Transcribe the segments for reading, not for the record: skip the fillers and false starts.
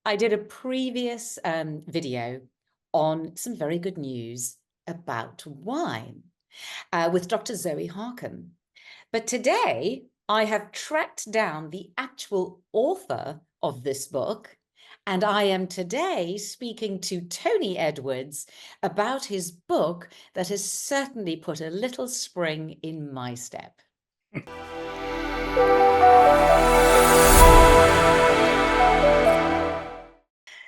I did a previous video on some very good news about wine with Dr. Zoe Harcombe. But today I have tracked down the actual author of this book, and I am today speaking to Tony Edwards about his book that has certainly put a little spring in my step.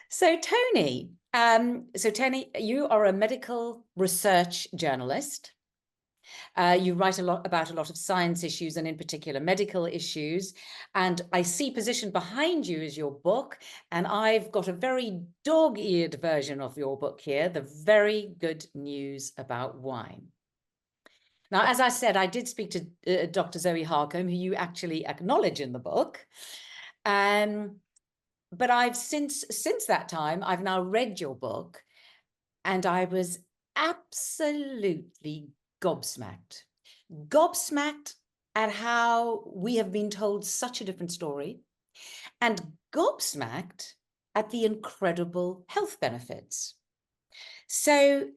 So Tony, you are a medical research journalist. You write about a lot of science issues and in particular medical issues. And I see positioned behind you is your book. And I've got a very dog-eared version of your book here, The Very Good News About Wine. Now, as I said, I did speak to Dr. Zoe Harcombe, who you actually acknowledge in the book. But I've since that time, I've now read your book, and I was absolutely gobsmacked at how we have been told such a different story, and gobsmacked at the incredible health benefits. So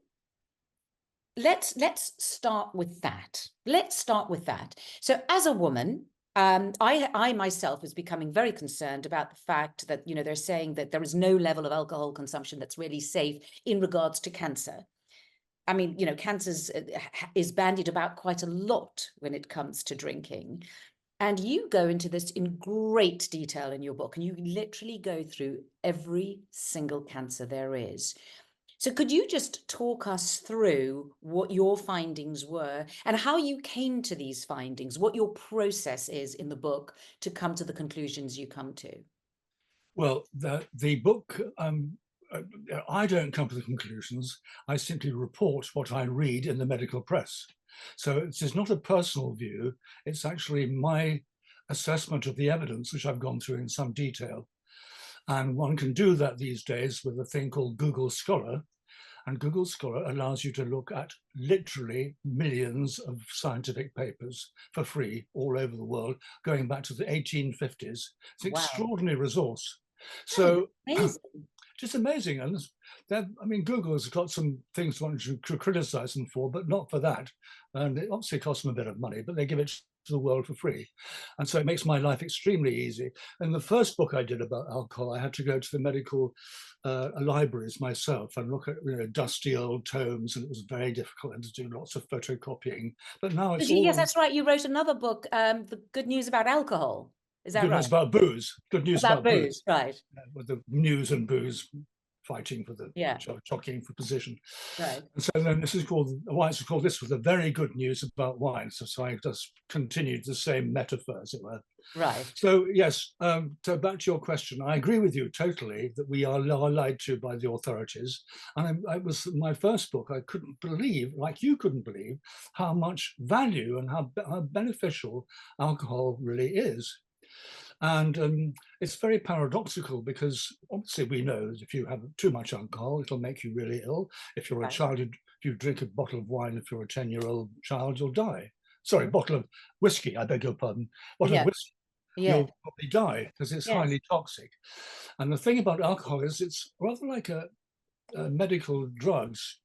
let's start with that. So as a woman, I myself was becoming very concerned about the fact that, they're saying that there is no level of alcohol consumption that's really safe in regards to cancer. I mean, cancer is bandied about quite a lot when it comes to drinking. And you go into this in great detail in your book, and you literally go through every single cancer there is. So could you just talk us through what your findings were and how you came to these findings, what your process is in the book to come to the conclusions you come to? Well, the book, I don't come to the conclusions. I simply report what I read in the medical press. So it's not a personal view. It's actually my assessment of the evidence, which I've gone through in some detail. And one can do that these days with a thing called Google Scholar. And Google Scholar allows you to look at literally millions of scientific papers for free all over the world, going back to the 1850s. It's an Wow. extraordinary resource. So So just amazing. And I mean, Google has got some things to criticize them for, but not for that. And it obviously costs them a bit of money, but they give it to the world for free. And so it makes my life extremely easy. And the first book I did about alcohol, I had to go to the medical libraries myself and look at dusty old tomes, and it was very difficult and to do lots of photocopying. But now it's all yes, that's right. You wrote another book, The Good News About Alcohol. Is that good right? news about booze. Good news About about booze, booze. right? With the news and booze fighting for the Yeah, jockeying for position. right. And so then this is called, why it's called this was the very good news about wine. So I just continued the same metaphor, as it were. Right. So yes, so back to your question, I agree with you totally that we are lied to by the authorities. And I was my first book, I couldn't believe, like you couldn't believe, how much value and how beneficial alcohol really is. And it's very paradoxical because obviously we know that if you have too much alcohol, it'll make you really ill. If you're a child, if you drink a bottle of wine, if you're a 10-year-old child, you'll die. Sorry, bottle of whiskey, I beg your pardon. Bottle of whiskey, you'll probably die because it's highly toxic. And the thing about alcohol is it's rather like a medical drugs.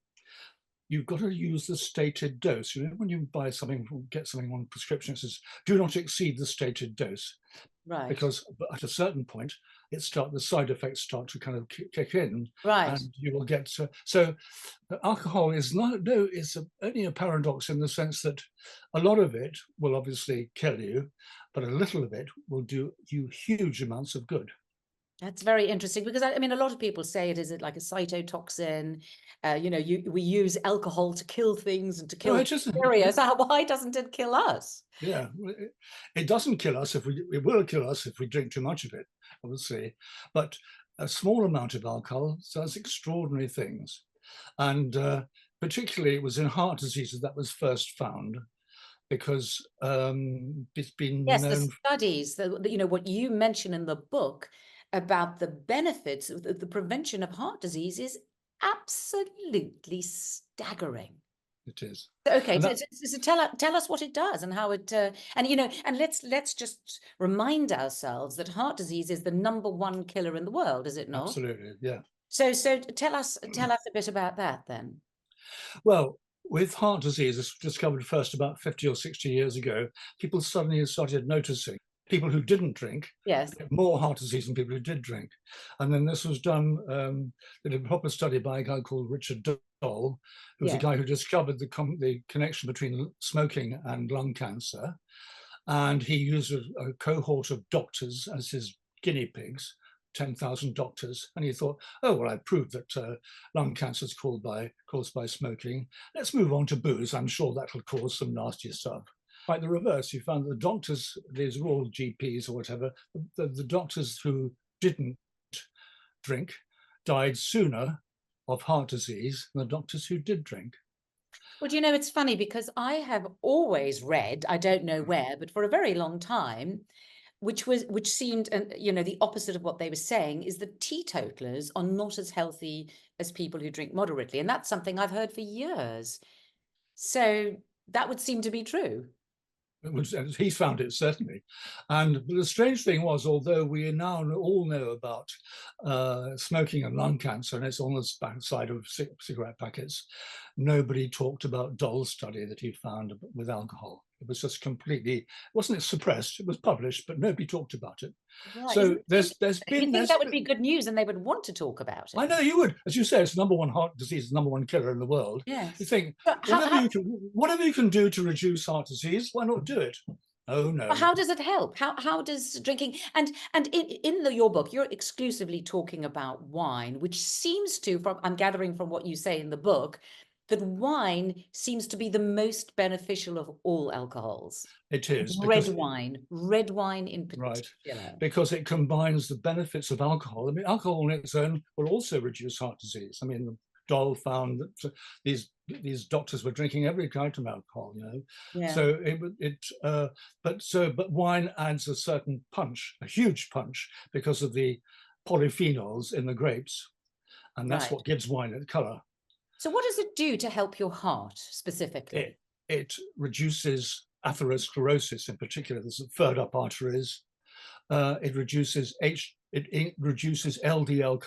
You've got to use the stated dose. When you buy something, get something on prescription, it says, do not exceed the stated dose. Right. Because at a certain point, the side effects start to kind of kick in, Right. and you will get so. Alcohol is it's only a paradox in the sense that a lot of it will obviously kill you, but a little of it will do you huge amounts of good. That's very interesting because I mean, a lot of people say it is like a cytotoxin. We use alcohol to kill things and to kill bacteria. So why doesn't it kill us? Yeah, it doesn't kill us it will kill us if we drink too much of it, obviously. But a small amount of alcohol does extraordinary things. And particularly it was in heart diseases that was first found because it's been Yes, the known. studies, what you mention in the book about the benefits of the prevention of heart disease is absolutely staggering. It is. Okay, And so, that, so tell us what it does and how it and and let's just remind ourselves that heart disease is the #1 killer in the world, is it not? absolutely, yeah. So tell us a bit about that then. Well, with heart disease, it's discovered first about 50 or 60 years ago, people suddenly started noticing people who didn't drink Yes. had more heart disease than people who did drink. And then this was done, they did a proper study by a guy called Richard Dole, who was a Yes. guy who discovered the connection between smoking and lung cancer. And he used a cohort of doctors as his guinea pigs, 10,000 doctors, and he thought, oh, well, I proved that lung cancer is caused by smoking. Let's move on to booze. I'm sure that'll cause some nasty stuff. Quite the reverse. He found the doctors, these are all GPs or whatever, the doctors who didn't drink died sooner of heart disease than the doctors who did drink. Well, it's funny because I have always read, I don't know where, but for a very long time, which seemed, the opposite of what they were saying, is that teetotalers are not as healthy as people who drink moderately, and that's something I've heard for years. So that would seem to be true. He found it, certainly. And the strange thing was, although we now all know about smoking and lung cancer, and it's on the backside of cigarette packets, nobody talked about Dole's study that he found with alcohol. It was just completely, wasn't it suppressed? It was published, but nobody talked about it. Right. So there's You been think that would be good news and they would want to talk about it? I know you would. As you say, it's #1 heart disease, #1 killer in the world. Yes. You think, But whatever you can do to reduce heart disease, why not do it? Oh, no. how does it help? How does drinking, and in your book, you're exclusively talking about wine, which seems to, from I'm gathering from what you say in the book, that wine seems to be the most beneficial of all alcohols. It is. Red wine in Right, particular. because it combines the benefits of alcohol. I mean, alcohol on its own will also reduce heart disease. I mean, Dole found that these doctors were drinking every kind of alcohol, Yeah. So but wine adds a certain punch, a huge punch, because of the polyphenols in the grapes, and that's what gives wine its color. So what does it do to help your heart specifically? It reduces atherosclerosis in particular. There's furred up arteries. It reduces LDL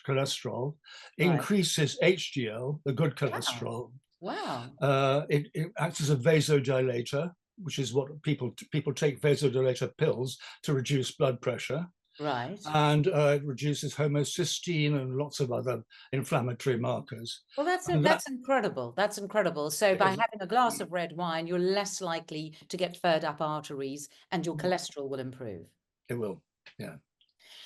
cholesterol, increases HDL, the good cholesterol. Wow. It acts as a vasodilator, which is what people take vasodilator pills to reduce blood pressure. Right. And it reduces homocysteine and lots of other inflammatory markers. Well, that's incredible. That's incredible. So by having a glass of red wine, you're less likely to get furred up arteries and your cholesterol will improve. It will, yeah.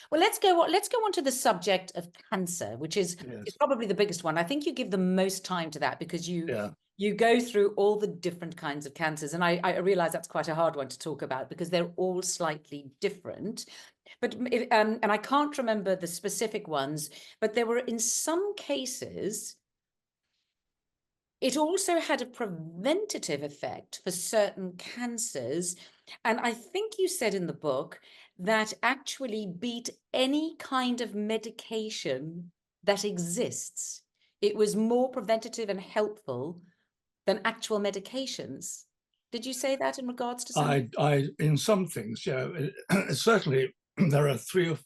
Well, let's go on to the subject of cancer, which is probably the biggest one. I think you give the most time to that because you go through all the different kinds of cancers. And I realize that's quite a hard one to talk about because they're all slightly different. But and I can't remember the specific ones, but there were, in some cases, it also had a preventative effect for certain cancers. And I think you said in the book that actually beat any kind of medication that exists. It was more preventative and helpful than actual medications. Did you say that in regards to some? In some things, yeah. Certainly, there are 5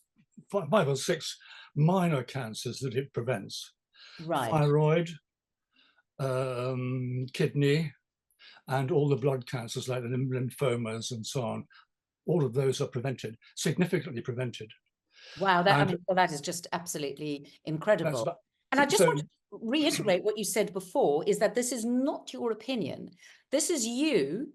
or 6 minor cancers that it prevents. Right. Thyroid, kidney, and all the blood cancers like the lymphomas and so on. All of those are prevented, significantly prevented. Wow, that is just absolutely incredible. And I just want to reiterate what you said before, is that this is not your opinion. This is you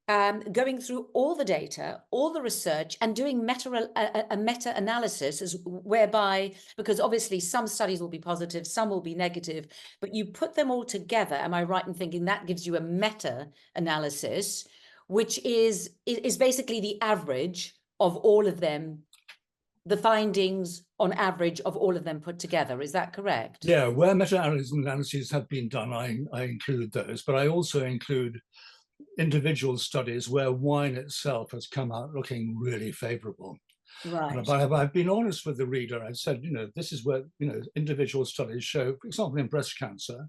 going through all the data, all the research, and doing a meta-analysis, whereby, because obviously some studies will be positive, some will be negative, but you put them all together. Am I right in thinking that gives you a meta-analysis, which is basically the average of all of them, the findings on average of all of them put together? Is that correct? Yeah, where meta-analyses have been done, I include those, but I also include individual studies where wine itself has come out looking really favorable. Right. But I've been honest with the reader. I said, this is where, individual studies show, for example, in breast cancer,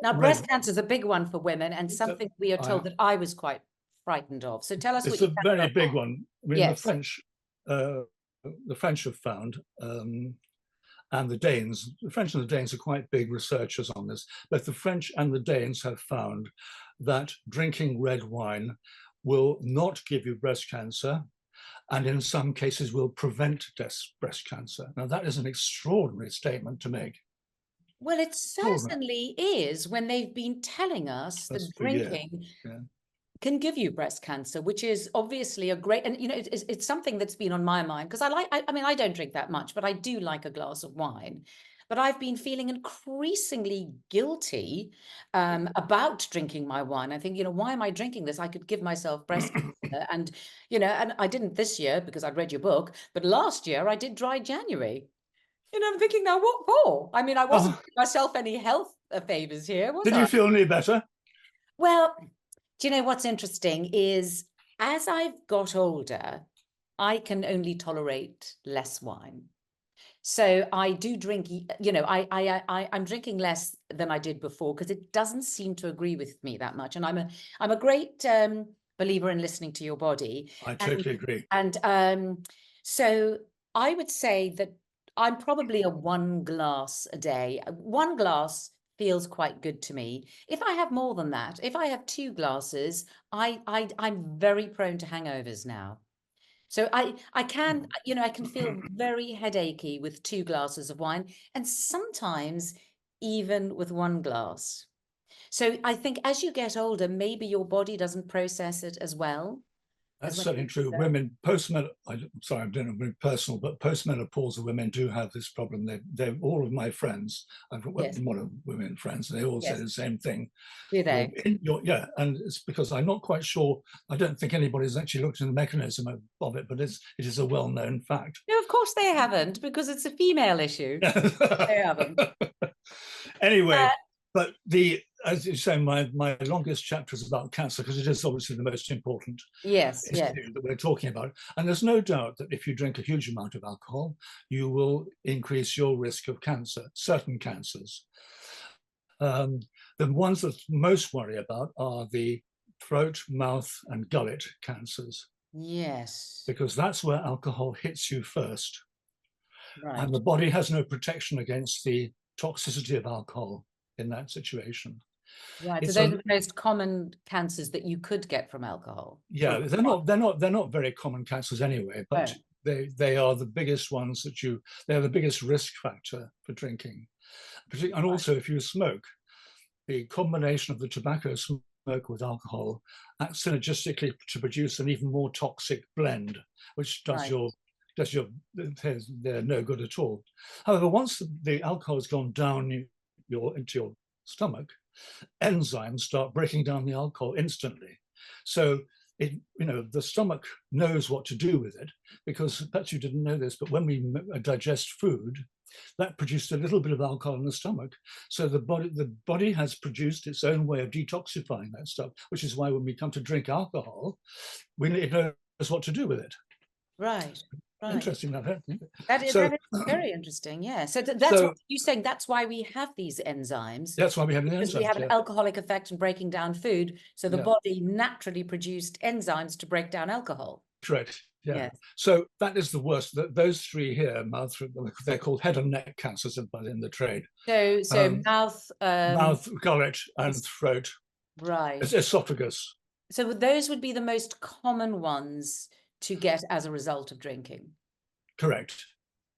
Now, red. breast cancer is a big one for women, and something we are told that I was quite frightened of. So tell us what It's you a found very about big that. one. I mean, Yes. the French have found, and the Danes, the French and the Danes are quite big researchers on this. Both the French and the Danes have found that drinking red wine will not give you breast cancer, and in some cases will prevent breast cancer. Now, that is an extraordinary statement to make. Well, it certainly is, when they've been telling us that drinking can give you breast cancer, which is obviously a great, and you know, it's something that's been on my mind, because I mean, I don't drink that much, but I do like a glass of wine. But I've been feeling increasingly guilty about drinking my wine. I think, you know, why am I drinking this? I could give myself breast cancer. And, you know, and I didn't this year because I'd read your book, but last year I did dry January. You know, I'm thinking, now what for? I mean, I wasn't doing myself any health favors here, was I? Did you feel any better? Well, do you know what's interesting is, as I've got older, I can only tolerate less wine. So I do drink, you know, I'm drinking less than I did before, because it doesn't seem to agree with me that much. And I'm a great believer in listening to your body. I totally agree. And so I would say that I'm probably a 1 glass a day. 1 glass feels quite good to me. If I have more than that, if I have 2 glasses, I'm very prone to hangovers now. So I can, you know, I can feel very headachy with 2 glasses of wine, and sometimes even with 1 glass. So I think as you get older, maybe your body doesn't process it as well. That's certainly true. Women, I'm sorry, I'm doing it personal, but postmenopausal women do have this problem. They're all of my friends. I've got one of women friends, and they all say the same thing. Do they? Yeah, and it's because I'm not quite sure. I don't think anybody's actually looked into the mechanism of it, but it is a well-known fact. No, of course they haven't, because it's a female issue. They haven't. Anyway, but as you say, my longest chapter is about cancer, because it is obviously the most important issue that we're talking about. And there's no doubt that if you drink a huge amount of alcohol, you will increase your risk of cancer, certain cancers. The ones that most worry about are the throat, mouth, and gullet cancers. Yes. Because that's where alcohol hits you first. Right. And the body has no protection against the toxicity of alcohol in that situation. Right. So those are the most common cancers that you could get from alcohol. Yeah, they're not very common cancers anyway, but they are the biggest ones they're the biggest risk factor for drinking. And also, if you smoke, the combination of the tobacco smoke with alcohol acts synergistically to produce an even more toxic blend, which they're no good at all. However, once the alcohol has gone down into your stomach, enzymes start breaking down the alcohol instantly. So the stomach knows what to do with it, because perhaps you didn't know this, but when we digest food, that produced a little bit of alcohol in the stomach. So the body has produced its own way of detoxifying that stuff, which is why when we come to drink alcohol, it knows what to do with it. Right. Right. Interesting, that is very interesting. Yeah. So that's what you're saying. That's why we have these enzymes. That's why we have the enzymes. Because we have an alcoholic effect in breaking down food. So the body naturally produced enzymes to break down alcohol. Correct. Yeah. Yes. So that is the worst. Those 3 here, they're called head and neck cancers in the trade. So mouth, gullet, and throat. Right. Esophagus. So those would be the most common ones to get as a result of drinking. Correct.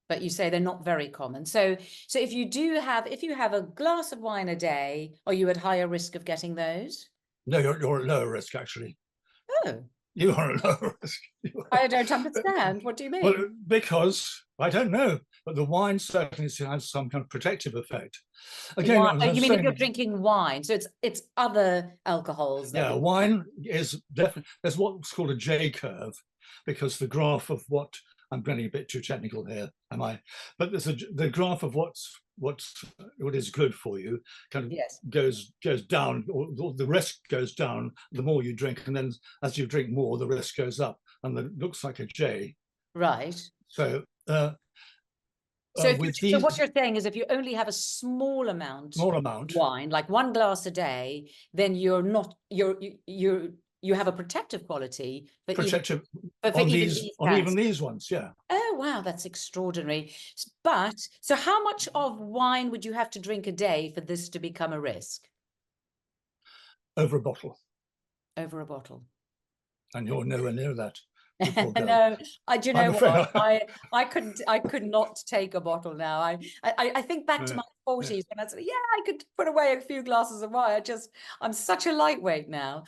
But you say they're not very common. So if you have a glass of wine a day, are you at higher risk of getting those? No, you're at lower risk, actually. Oh. You are at lower risk. I don't understand. What do you mean? Well, because I don't know, but the wine certainly has some kind of protective effect. Again, you mean if you're drinking wine? So it's other alcohols. Yeah, wine is definitely, there's what's called a J curve, because the graph of what, I'm getting a bit too technical here, am I? But there's the graph of what is good for you kind of goes down, or the risk goes down the more you drink, and then as you drink more, the risk goes up, and it looks like a J. Right. So So, with so these what you're saying is if you only have a small amount small of amount, wine, like 1 glass a day, then you're not, you have a protective quality for protective for even these on even cancers. these ones, yeah. Oh, wow, that's extraordinary. But so how much of wine would you have to drink a day for this to become a risk? Over a bottle. Over a bottle. And you're nowhere near that, you poor girl. No, do you I'm know afraid what? I could not take a bottle now. I think back to my 40s when I said, yeah, I could put away a few glasses of wine. I'm such a lightweight now.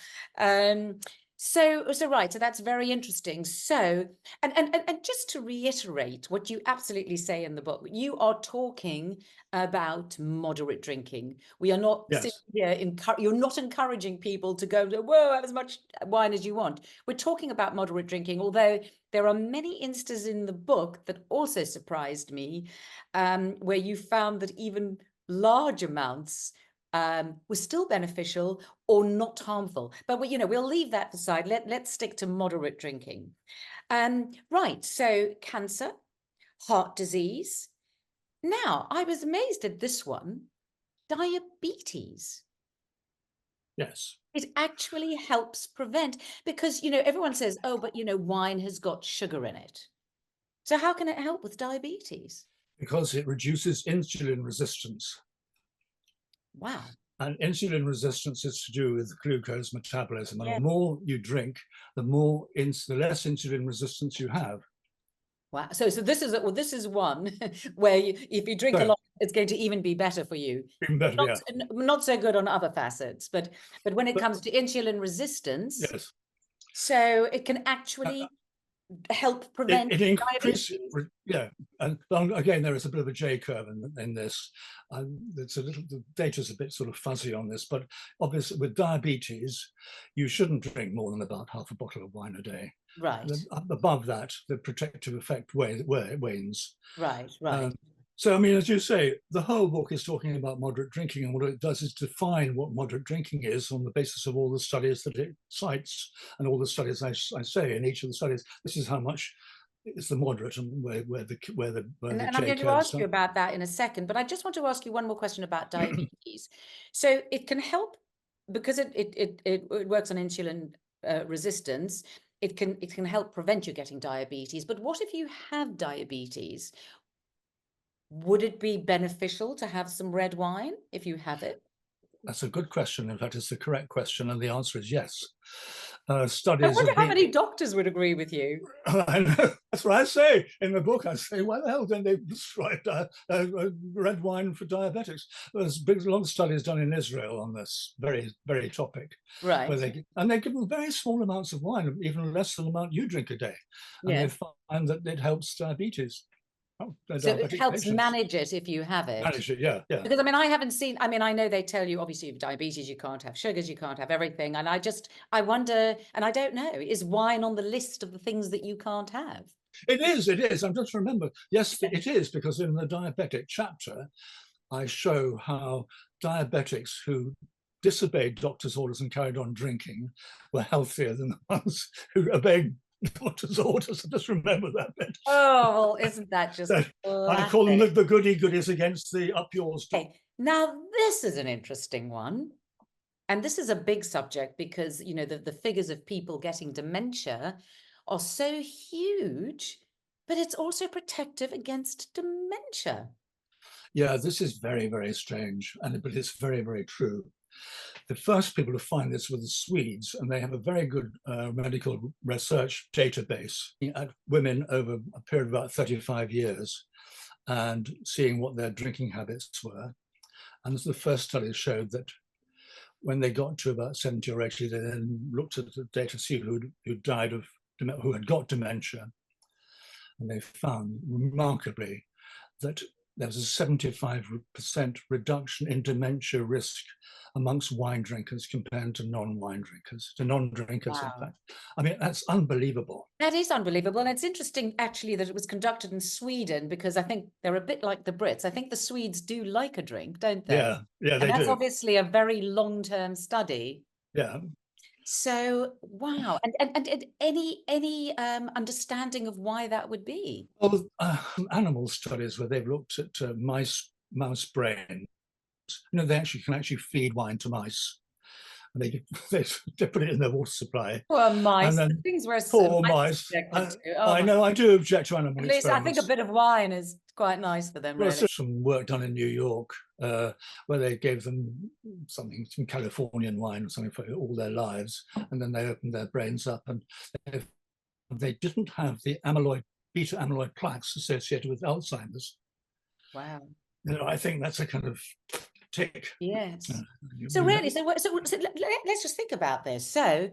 So right, so that's very interesting. So, and just to reiterate what you absolutely say in the book, you are talking about moderate drinking. We are not sitting here, you're not encouraging people to go, whoa, have as much wine as you want. We're talking about moderate drinking, although there are many instances in the book that also surprised me, where you found that even large amounts was still beneficial or not harmful. But we'll leave that aside. Let's stick to moderate drinking. Right, so cancer, heart disease. Now, I was amazed at this one, diabetes. Yes. It actually helps prevent, because, everyone says, oh, but, wine has got sugar in it. So how can it help with diabetes? Because it reduces insulin resistance. Wow. And insulin resistance is to do with glucose metabolism. And Yeah. the more you drink, the less insulin resistance you have. Wow. So this is one where if you drink a lot, it's going to even be better for you. Even better, Not, yeah. not so good on other facets, but when it comes to insulin resistance, yes, so it can actually help prevent it increases, diabetes. yeah. And again, there is a bit of a J curve in this. It's a little, the data's a bit sort of fuzzy on this, but obviously with diabetes, you shouldn't drink more than about half a bottle of wine a day. Right. Above that, the protective effect wanes. Right. Right. So, I mean, as you say, the whole book is talking about moderate drinking, and what it does is define what moderate drinking is on the basis of all the studies that it cites and all the studies I say in each of the studies. This is how much is the moderate and where the And I'm J going to curves ask you about that in a second, but I just want to ask you one more question about diabetes. So it can help because it works on insulin resistance. It can help prevent you getting diabetes. But what if you have diabetes? Would it be beneficial to have some red wine if you have it? That's a good question. In fact, it's the correct question, and the answer is yes. I Studies wonder have how been. many doctors would agree with you. I know. That's what I say in the book. I say, why the hell don't they prescribe red wine for diabetics? There's big, long studies done in Israel on this very, very topic. Right. Where they give them very small amounts of wine, even less than the amount you drink a day. And Yeah. they find that it helps diabetes. So it helps patients. manage it if you have it. Manage it, yeah. Because I mean, I haven't seen, I mean, I know they tell you, obviously, you have diabetes, you can't have sugars, you can't have everything. And I wonder, and I don't know, is wine on the list of the things that you can't have? It is. I'm just remember, yes, it is, because in the diabetic chapter, I show how diabetics who disobeyed doctors' orders and carried on drinking were healthier than the ones who obeyed doctor's orders. Just remember that bit. Oh, isn't that just I call them the goody goodies against the up yours. Okay, now this is an interesting one. And this is a big subject because, the figures of people getting dementia are so huge, but it's also protective against dementia. Yeah, this is very, very strange, but it's very, very true. The first people to find this were the Swedes, and they have a very good medical research database at women over a period of about 35 years and seeing what their drinking habits were. And the first study showed that when they got to about 70 or 80, they then looked at the data to see who had got dementia. And they found remarkably that there was a 75% reduction in dementia risk amongst wine drinkers compared to non-wine drinkers, to non-drinkers, Wow. in fact. I mean, that's unbelievable. That is unbelievable. And it's interesting, actually, that it was conducted in Sweden, because I think they're a bit like the Brits. I think the Swedes do like a drink, don't they? Yeah, And they that's do. obviously a very long-term study. Yeah. So, wow. And any understanding of why that would be? Well, animal studies where they've looked at mouse brains. They actually can feed wine to mice, and they put it in their water supply, Poor and mice, the then things where poor mice are mice. subjected to. Oh I my, know I do object to animal at least I think a experiments. bit of wine is quite nice for them, Well, really. some work done in New York where they gave them some Californian wine or something for all their lives, and then they opened their brains up, and they didn't have the beta amyloid plaques associated with Alzheimer's. Wow. I think that's a kind of tick. Yes. So really, so let's just think about this. So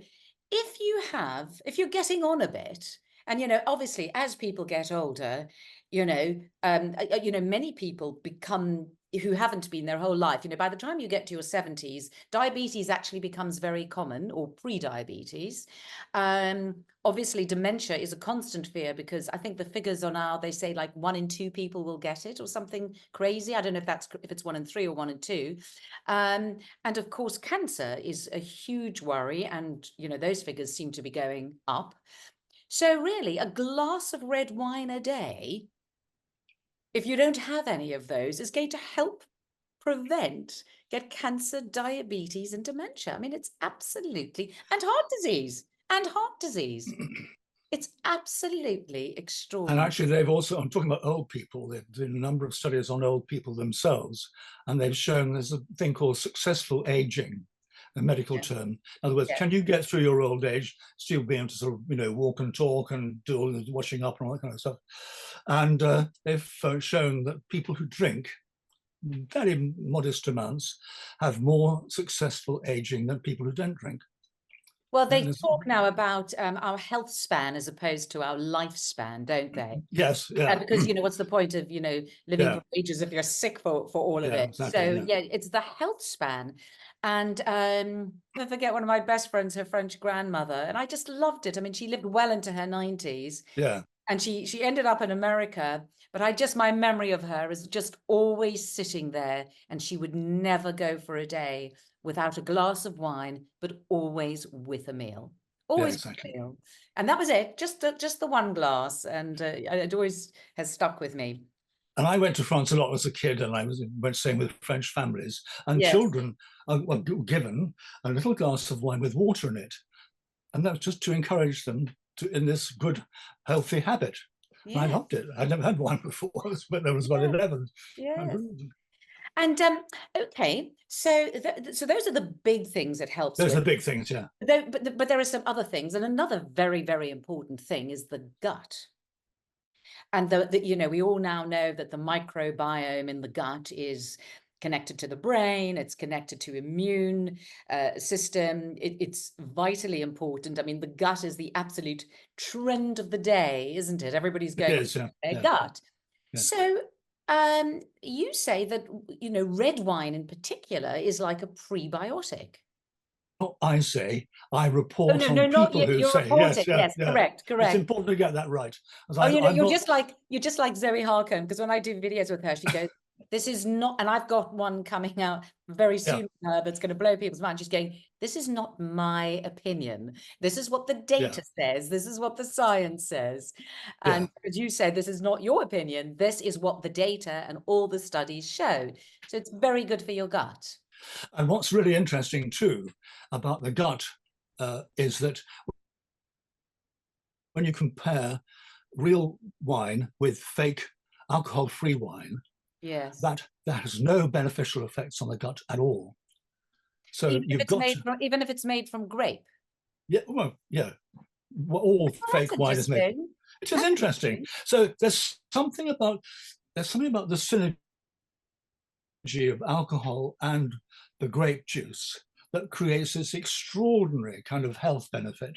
if you're getting on a bit, and obviously as people get older, many people become who haven't been their whole life. By the time you get to your 70s, diabetes actually becomes very common, or pre-diabetes. Obviously, dementia is a constant fear, because I think the figures are now, they say like 1 in 2 people will get it, or something crazy. I don't know if it's 1 in 3 or 1 in 2. And of course, cancer is a huge worry, and those figures seem to be going up. So really, a glass of red wine a day, if you don't have any of those, is going to help get cancer, diabetes, and dementia. I mean, it's absolutely, and heart disease. It's absolutely And extraordinary. actually, they've also, I'm talking about old people, they've done a number of studies on old people themselves, and they've shown there's a thing called successful aging, a medical term. In other words, can you get through your old age, still be able to sort of, walk and talk and do all the washing up and all that kind of stuff? And they've shown that people who drink very modest amounts have more successful aging than people who don't drink. Well, they talk now about our health span as opposed to our lifespan, don't they? Yes, yeah. Because what's the point of living for ages if you're sick for all of it? Exactly, So yeah, it's the health span. And I forget, one of my best friends, her French grandmother, and I just loved it. I mean, she lived well into her 90s. Yeah. And she ended up in America, but my memory of her is just always sitting there, and she would never go for a day without a glass of wine, but always with a meal. Always exactly. with a meal. And that was it, just the one glass, and it always has stuck with me. And I went to France a lot as a kid, and I went staying with French families, and children were given a little glass of wine with water in it, and that was just to encourage them in this good, healthy habit. Yeah. And I loved it. I'd never had wine before, but there was about 11. Yeah. And okay, so those are the big things it helps with. Those are the big things, yeah. But there are some other things, and another very, very important thing is the gut. And we all now know that the microbiome in the gut is connected to the brain, it's connected to immune system. It's vitally important. I mean, the gut is the absolute trend of the day, isn't it? Everybody's going to their gut. Yeah. So you say that, red wine in particular is like a prebiotic. I say, I report on people who say, yes, correct. It's important to get that right. You're just like Zoe Harcombe, because when I do videos with her, she goes, this is not, and I've got one coming out very soon that's going to blow people's minds. She's going, this is not my opinion. This is what the data says. This is what the science says. And as you said, this is not your opinion. This is what the data and all the studies showed. So it's very good for your gut. And what's really interesting too about the gut is that when when you real wine with fake alcohol-free wine, that has no beneficial effects on the gut at all. So even if it's made from grape. Yeah, well, yeah. All fake wine is made. It is interesting. So there's something about the synergy of alcohol and the grape juice that creates this extraordinary kind of health benefit.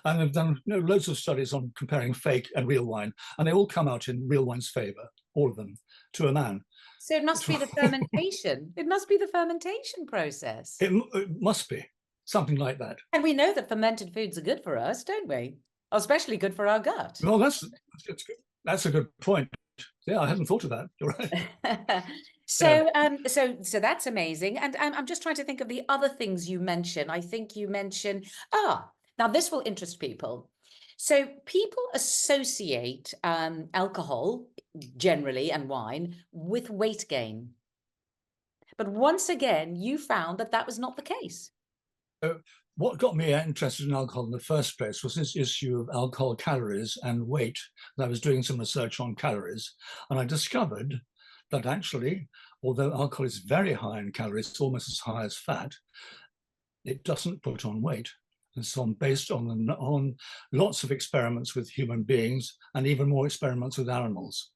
And they've done loads of studies on comparing fake and real wine, and they all come out in real wine's favor, all of them, to a man. So it must be the fermentation. It must be the fermentation process. It must be something like that. And we know that fermented foods are good for us, don't we? Especially good for our gut. Well, that's a good point. Yeah, I hadn't thought of that. You're right. So, so that's amazing. And I'm just trying to think of the other things you mentioned. I think you mentioned, now this will interest people. So people associate alcohol generally and wine with weight gain. But once again, you found that that was not the case. What got me interested in alcohol in the first place was this issue of alcohol calories and weight. I was doing some research on calories, and I discovered that actually, although alcohol is very high in calories, almost as high as fat, it doesn't put on weight. It's based on lots of experiments with human beings and even more experiments with animals.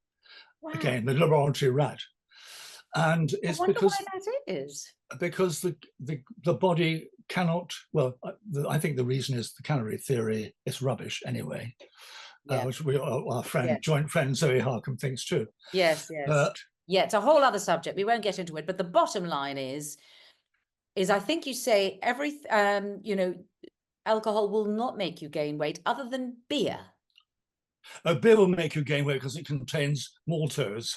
Wow. Again, the laboratory rat. And it's I wonder why that is. Because the body cannot, well, I think the reason is the calorie theory is rubbish anyway, Yeah. which our friend, joint friend Zoe Harcombe thinks too. Yes, yes. Yeah, it's a whole other subject. We won't get into it, but the bottom line is I think you say you know, alcohol will not make you gain weight other than beer. Beer will make you gain weight because it contains maltose.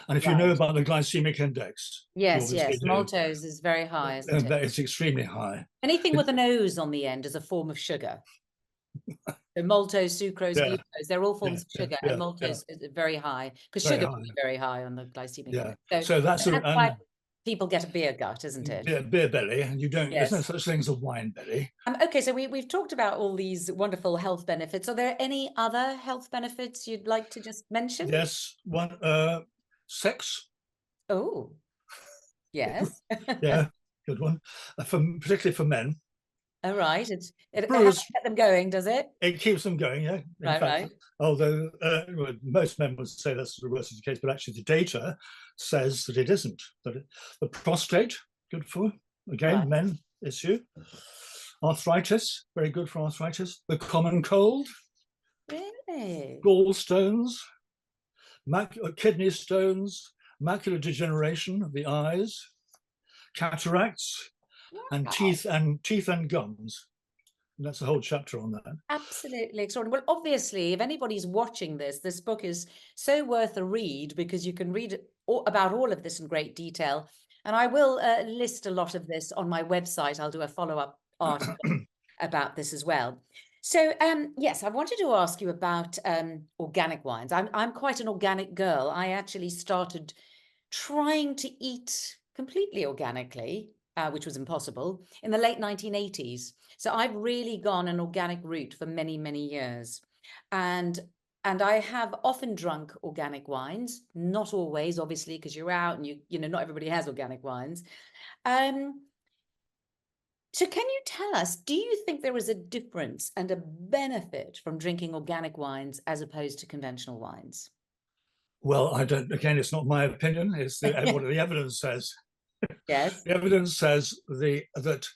And if you know about the glycemic index, yes, maltose is very high, isn't it? It's extremely high. Anything with an O's on the end is a form of sugar. So maltose, sucrose, glucose, they're all forms of sugar, and maltose is very high because sugar is very high on the glycemic index. So that's why people get a beer gut, isn't it? Beer belly, and you don't. There's no such thing as a wine belly. Okay, so we've talked about all these wonderful health benefits. Are there any other health benefits you'd like to just mention? Yes, one sex. Oh, yes. Yeah, good one. Particularly for men. All right. It has to get them going, does it? It keeps them going, yeah. In fact, although most men would say that's the reverse of the case, but actually the data says that it isn't. That the prostate, good for, again, men issue. Arthritis, very good for arthritis. The common cold. Really? Gallstones, kidney stones, macular degeneration of the eyes, cataracts, and teeth and gums. And that's a whole chapter on that. Absolutely extraordinary. Well, obviously, if anybody's watching this book is so worth a read because you can read about all of this in great detail. And I will list a lot of this on my website. I'll do a follow-up article about this as well. So, yes, I wanted to ask you about organic wines. I'm quite an organic girl. I actually started trying to eat completely organically, which was impossible, in the late 1980s. So I've really gone an organic route for many, many years. And I have often drunk organic wines, not always, obviously, because you're out and you know, not everybody has organic wines. So can you tell us, do you think there is a difference and a benefit from drinking organic wines as opposed to conventional wines? Well, I don't, again, it's not my opinion, it's what the evidence says. Yes. The evidence says that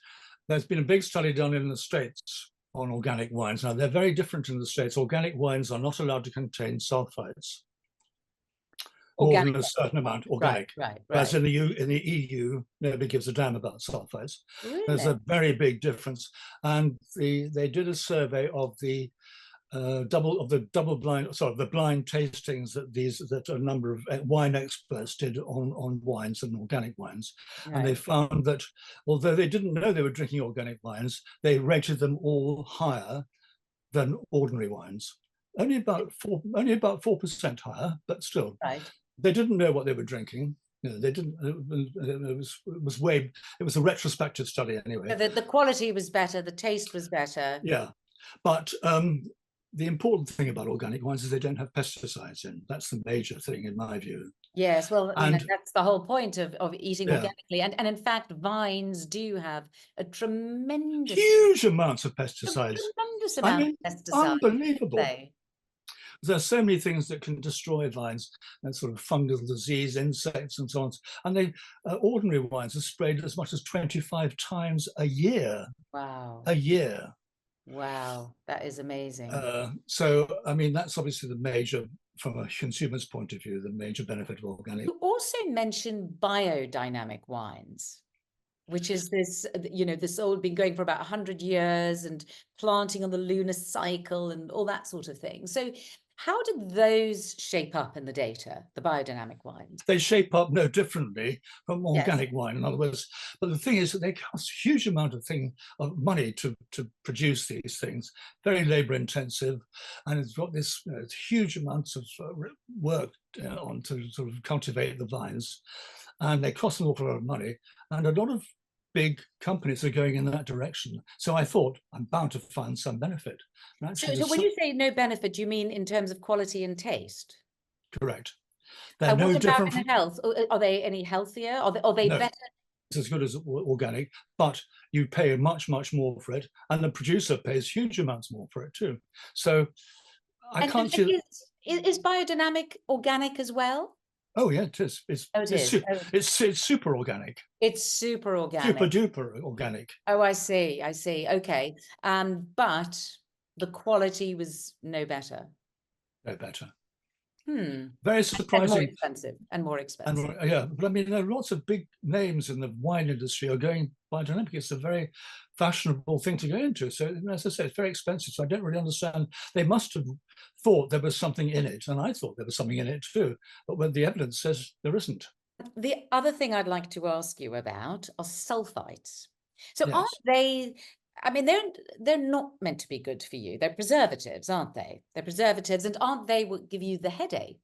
there's been a big study done in the States on organic wines. Now, they're very different in the States. Organic wines are not allowed to contain sulfites. More than a certain amount, organic. Right. Whereas in the EU, nobody gives a damn about sulfites. Really? There's a very big difference. And they did a survey of the blind tastings that a number of wine experts did on wines and organic wines. Right. And they found that although they didn't know they were drinking organic wines, they rated them all higher than ordinary wines. Only about 4% higher, but still. Right. They didn't know what they were drinking. You know, they didn't. It was a retrospective study anyway. So the quality was better, the taste was better. Yeah, but the important thing about organic wines is they don't have pesticides in. That's the major thing in my view. Yes, well, you know, that's the whole point of eating organically. And in fact, vines do have a huge amounts of pesticides. Tremendous amount of pesticides. Unbelievable. There's so many things that can destroy vines, and sort of fungal disease, insects, and so on. And ordinary wines are sprayed as much as 25 times a year. Wow. A year. Wow, that is amazing. So, I mean, that's obviously the major, from a consumer's point of view, the major benefit of organic. You also mentioned biodynamic wines, which is this, you know, this old, been going for about 100 years and planting on the lunar cycle and all that sort of thing. So How did those shape up in the data, the biodynamic wines? They shape up no differently from Yes. organic wine, in other words. But the thing is that they cost a huge amount of money to produce these things, very labor intensive, and it's got this huge amounts of work on to sort of cultivate the vines, and they cost an awful lot of money, and a lot of big companies are going in that direction. So I thought I'm bound to find some benefit. And actually, So when you say no benefit, do you mean in terms of quality and taste? correct. They're What no about different in from, health? Are they any healthier? Are they no, better? it's as good as organic, but you pay much, much more for it. And the producer pays huge amounts more for it too. So I And, can't see. is biodynamic organic as well? Oh yeah, it is. Oh, it is. Oh, It's super organic, it's super super organic. duper organic. Oh, I see. I see. Okay. But the quality was no better. No better. Hmm. Very And more surprising. expensive. And more And expensive. yeah, but I mean, there are lots of big names in the wine industry are going biodynamic. It's a very fashionable thing to go into. So as I say, it's very expensive. So I don't really understand. They must have thought there was something in it, and I thought there was something in it too. But when the evidence says there isn't. The other thing I'd like to ask you about are sulfites. So aren't Yes. they, I mean, they're not meant to be good for you. They're preservatives, aren't they? They're preservatives, and aren't they what give you the headache?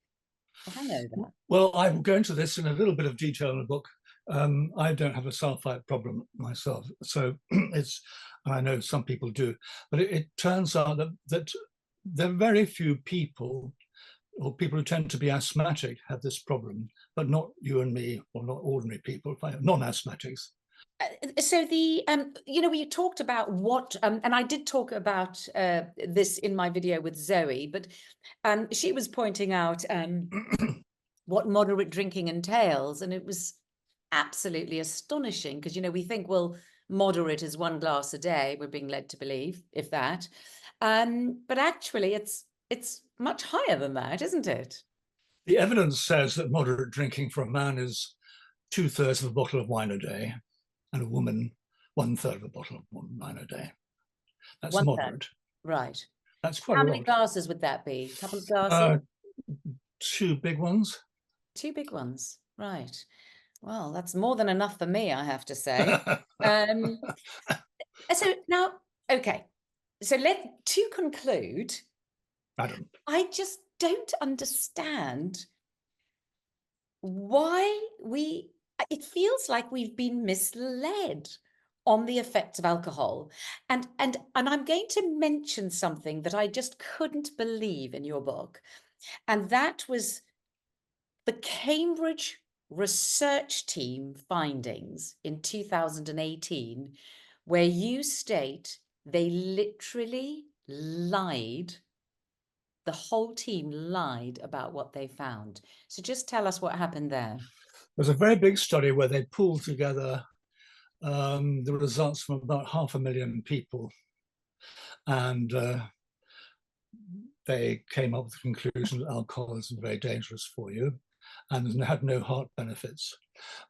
The hangover. Well, I will go into this in a little bit of detail in the book. I don't have a sulfite problem myself, so it's. I know some people do, but it turns out that there are very few people, or people who tend to be asthmatic, have this problem, but not you and me, or not ordinary people, non-asthmatics. So we talked about what, and I did talk about this in my video with Zoe, but she was pointing out what moderate drinking entails, and it was absolutely astonishing because we think, well, moderate is 1 glass a day, we're being led to believe, if that, but actually it's much higher than that, isn't it? The evidence says that moderate drinking for a man is 2/3 of a bottle of wine a day, and a woman 1/3 of a bottle of wine a day. That's 1/3, moderate. right? That's quite How a many lot. glasses would that be? A couple of glasses? Uh, Two big ones. 2 big ones, right? Well, that's more than enough for me, I have to say. um so now, okay, so to conclude, Adam. I just don't understand why it feels like we've been misled on the effects of alcohol. And I'm going to mention something that I just couldn't believe in your book. And that was the Cambridge research team findings in 2018, where you state they literally lied. The whole team lied about what they found. So just tell us what happened there. There's a very big study where they pulled together the results from about 500,000 people, and they came up with the conclusion that alcohol is very dangerous for you and had no heart benefits.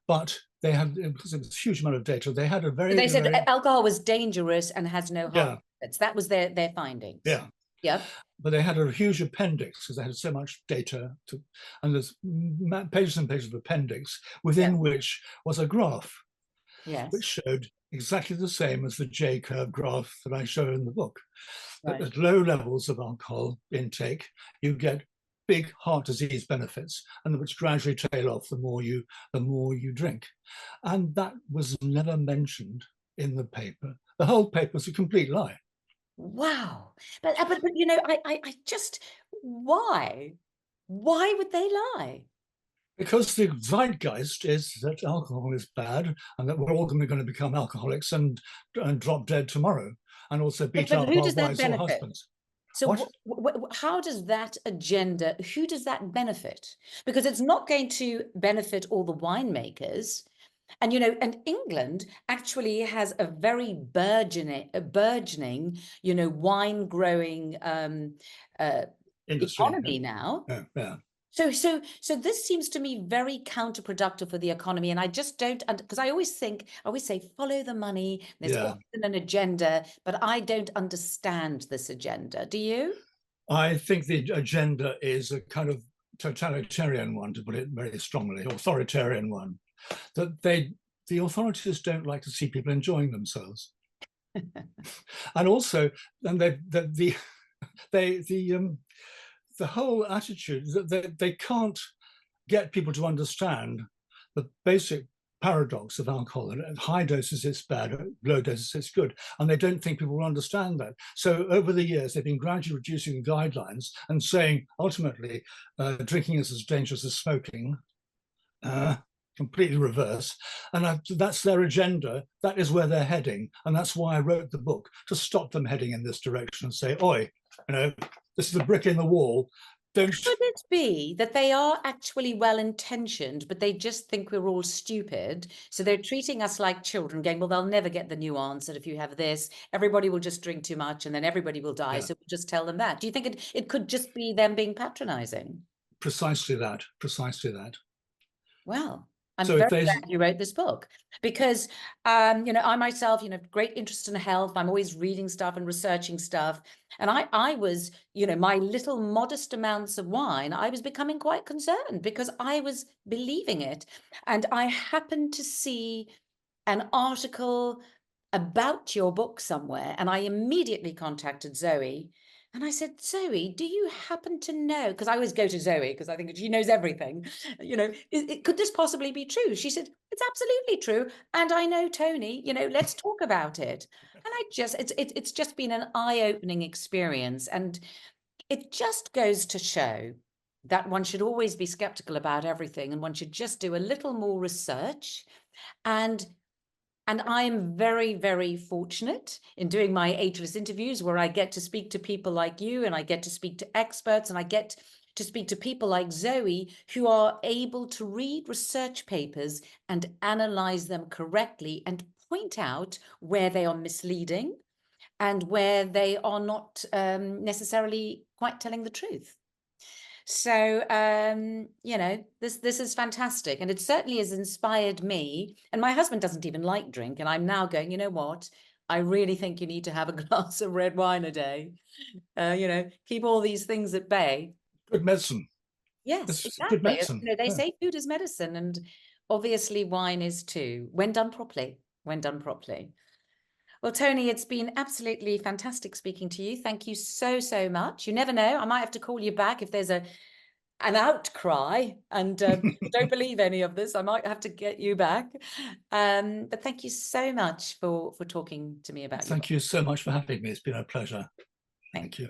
But they had, because it was a huge amount of data, they had a So very, they said very, alcohol was dangerous and has no heart yeah, benefits. That was their findings. yeah. Yep. But they had a huge appendix because they had so much data and there's pages and pages of appendix within Yep. which was a graph Yes. which showed exactly the same as the J-curve graph that I show in the book. Right. That at low levels of alcohol intake, you get big heart disease benefits, and which gradually tail off the more you drink. And that was never mentioned in the paper. The whole paper was a complete lie. Wow. But I just, why would they lie? Because the zeitgeist is that alcohol is bad and that we're all going to become alcoholics and drop dead tomorrow, and also beat But up who our does that wives or benefit? husbands. So What? how does that agenda, who does that benefit? Because it's not going to benefit all the winemakers. And and England actually has a very burgeoning, wine growing Industry. economy now. Yeah, yeah. So this seems to me very counterproductive for the economy, and I just don't, because I always say follow the money. There's Yeah. often an agenda, but I don't understand this agenda. Do you? I think the agenda is a kind of totalitarian one, to put it very strongly, authoritarian one. That the authorities don't like to see people enjoying themselves, and also, and the whole attitude that they can't get people to understand the basic paradox of alcohol. At high doses it's bad, at low doses it's good, and they don't think people will understand that. So over the years they've been gradually reducing the guidelines and saying ultimately drinking is as dangerous as smoking, completely reverse. And that's their agenda. That is where they're heading, and that's why I wrote the book, to stop them heading in this direction and say, oi, this is a brick in the wall. Could it be that they are actually well-intentioned, but they just think we're all stupid? So they're treating us like children, going, well, they'll never get the nuance that if you have this, everybody will just drink too much and then everybody will die. Yeah. So we'll just tell them that. Do you think it could just be them being patronizing? Precisely that. Precisely that. Well, I'm very glad you wrote this book, because, I myself, great interest in health. I'm always reading stuff and researching stuff. And I was, my little modest amounts of wine, I was becoming quite concerned because I was believing it. And I happened to see an article about your book somewhere, and I immediately contacted Zoe. And I said, Zoe, do you happen to know? Because I always go to Zoe because I think she knows everything. Could this possibly be true? She said, it's absolutely true. And I know Tony, let's talk about it. And it's just been an eye-opening experience. And it just goes to show that one should always be skeptical about everything, and one should just do a little more research. And I am very, very fortunate in doing my ageless interviews, where I get to speak to people like you, and I get to speak to experts, and I get to speak to people like Zoe, who are able to read research papers and analyze them correctly and point out where they are misleading and where they are not necessarily quite telling the truth. So, this is fantastic. And it certainly has inspired me. And my husband doesn't even like drink. And I'm now going, you know what? I really think you need to have a glass of red wine a day. Keep all these things at bay. Good medicine. Yes, it's exactly. Good medicine. They say food is medicine, and obviously wine is too, when done properly, Well, Tony, it's been absolutely fantastic speaking to you. Thank you so, so much. You never know, I might have to call you back if there's an outcry and people don't believe any of this. I might have to get you back. But thank you so much for talking to me about it. Thank you so much for having me. It's been a pleasure. Thank you.